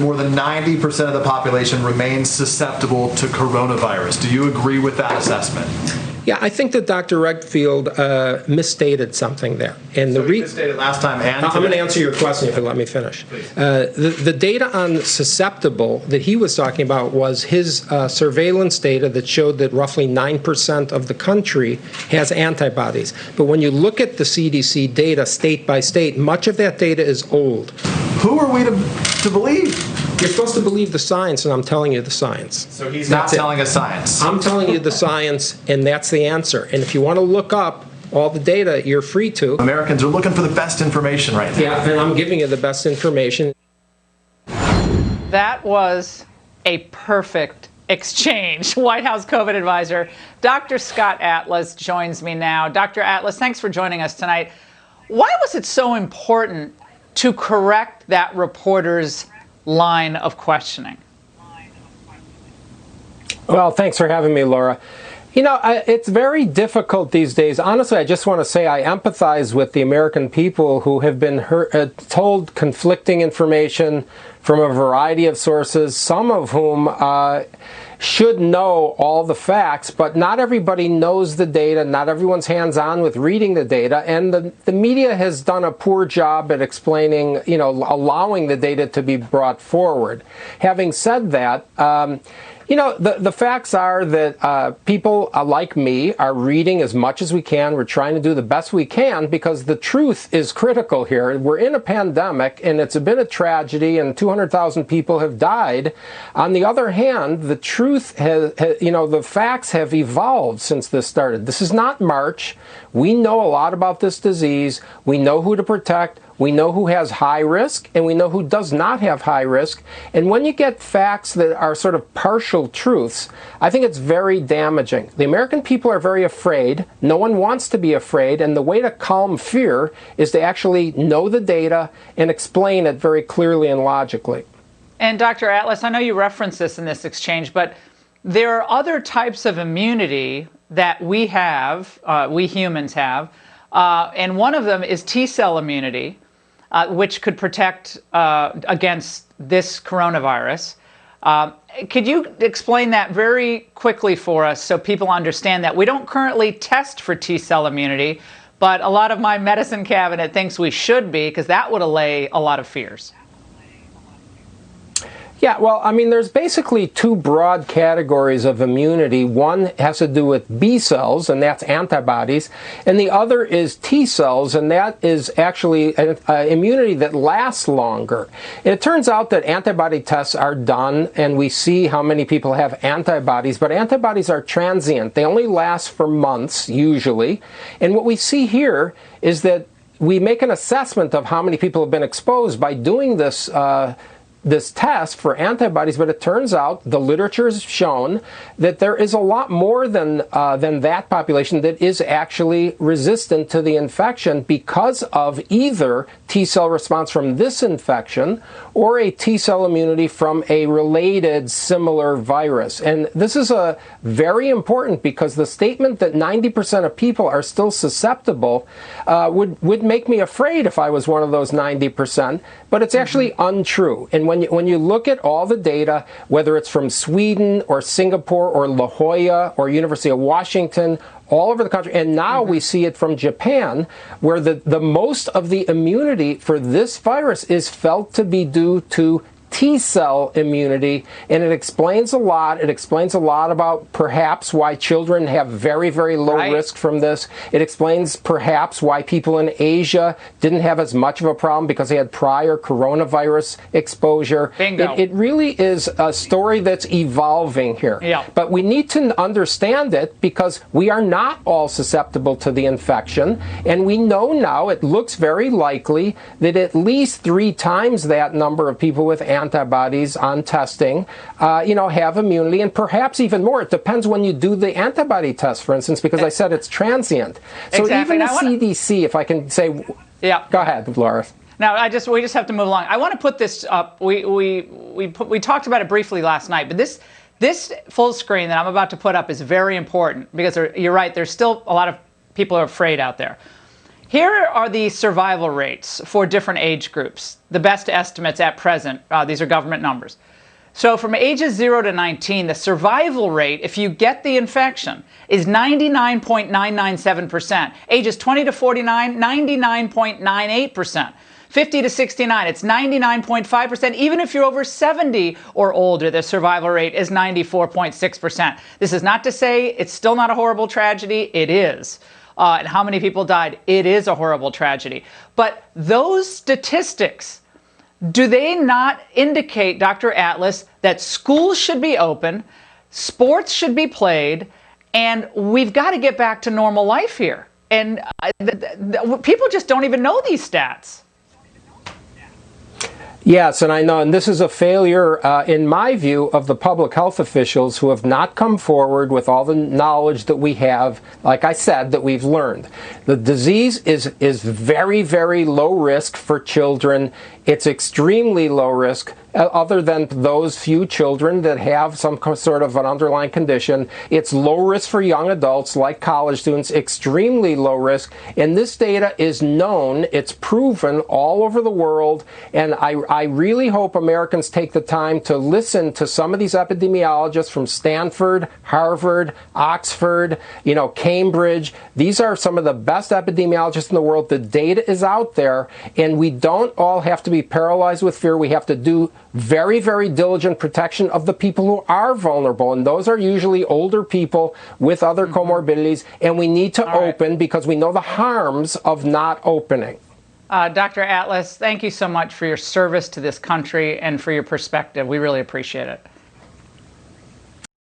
more than 90% of the population remains susceptible to coronavirus. Do you agree with that assessment? Yeah, I think that Dr. Redfield misstated something there. And so he misstated last time and I'm going to answer your question if you let me finish. The data on susceptible that he was talking about was his surveillance data that showed that roughly 9% of the country has antibodies. But when you look at the CDC data state by state, much of that data is old. Who are we to believe? You're supposed to believe the science, and I'm telling you the science. So he's not telling us science. I'm telling you the science, and that's the answer. And if you want to look up all the data, you're free to. Americans are looking for the best information right now. Yeah, and I'm giving you the best information. That was a perfect exchange. White House COVID advisor Dr. Scott Atlas joins me now. Dr. Atlas, thanks for joining us tonight. Why was it so important to correct that reporter's line of questioning? Well, thanks for having me, Laura. You know, it's very difficult these days. Honestly, I just want to say I empathize with the American people who have been told conflicting information from a variety of sources, some of whom should know all the facts, but not everybody knows the data. Not everyone's hands-on with reading the data, and the media has done a poor job at explaining, you know, allowing the data to be brought forward. Having said that, you know, the facts are that people like me are reading as much as we can. We're trying to do the best we can because the truth is critical here. We're in a pandemic, and it's been a tragedy, and 200,000 people have died. On the other hand, the truth has, you know, the facts have evolved since this started. This is not March. We know a lot about this disease. We know who to protect. We know who has high risk, and we know who does not have high risk. And when you get facts that are sort of partial truths, I think it's very damaging. The American people are very afraid. No one wants to be afraid, and the way to calm fear is to actually know the data and explain it very clearly and logically. And Dr. Atlas, I know you referenced this in this exchange, but there are other types of immunity that we have, we humans have, and one of them is T-cell immunity, which could protect against this coronavirus. Could you explain that very quickly for us so people understand that? We don't currently test for T-cell immunity, but a lot of my medicine cabinet thinks we should be, because that would allay a lot of fears. Yeah, well, I mean, there's basically two broad categories of immunity. One has to do with B cells, and that's antibodies, and the other is T cells, and that is actually immunity that lasts longer. And it turns out that antibody tests are done, and we see how many people have antibodies, but antibodies are transient. They only last for months, usually. And what we see here is that we make an assessment of how many people have been exposed by doing this test for antibodies, but it turns out the literature has shown that there is a lot more than that population that is actually resistant to the infection because of either T-cell response from this infection or a T-cell immunity from a related similar virus. And this is very important because the statement that 90% of people are still susceptible would make me afraid if I was one of those 90%, but it's actually untrue. And when you look at all the data, whether it's from Sweden or Singapore or La Jolla or University of Washington, all over the country, and now we see it from Japan, where the most of the immunity for this virus is felt to be due to T-cell immunity, and it explains a lot. It explains a lot about perhaps why children have very, very low risk from this. It explains perhaps why people in Asia didn't have as much of a problem because they had prior coronavirus exposure. Bingo. It really is a story that's evolving here. Yeah. But we need to understand it because we are not all susceptible to the infection, and we know now it looks very likely that at least 3 times that number of people with antibodies on testing, have immunity, and perhaps even more. It depends when you do the antibody test, for instance, because I said it's transient. So exactly. even the CDC, if I can say, yeah. Go ahead, Laura. Now, we just have to move along. I want to put this up. We talked about it briefly last night, but this full screen that I'm about to put up is very important because you're right. There's still a lot of people who are afraid out there. Here are the survival rates for different age groups, the best estimates at present. These are government numbers. So from ages 0 to 19, the survival rate, if you get the infection, is 99.997%. Ages 20 to 49, 99.98%. 50 to 69, it's 99.5%. Even if you're over 70 or older, the survival rate is 94.6%. This is not to say it's still not a horrible tragedy. It is. And how many people died? It is a horrible tragedy. But those statistics, do they not indicate, Dr. Atlas, that schools should be open, sports should be played, and we've got to get back to normal life here? And people just don't even know these stats. Yes, and I know, and this is a failure, in my view, of the public health officials who have not come forward with all the knowledge that we have, like I said, that we've learned. The disease is very, very low risk for children. It's extremely low risk, other than those few children that have some sort of an underlying condition. It's low risk for young adults, like college students, extremely low risk. And this data is known, it's proven all over the world, and I really hope Americans take the time to listen to some of these epidemiologists from Stanford, Harvard, Oxford, Cambridge. These are some of the best epidemiologists in the world. The data is out there, and we don't all have to be paralyzed with fear. We have to do very, very diligent protection of the people who are vulnerable, and those are usually older people with other comorbidities, and we need to open because we know the harms of not opening. Dr. Atlas, thank you so much for your service to this country and for your perspective. We really appreciate it.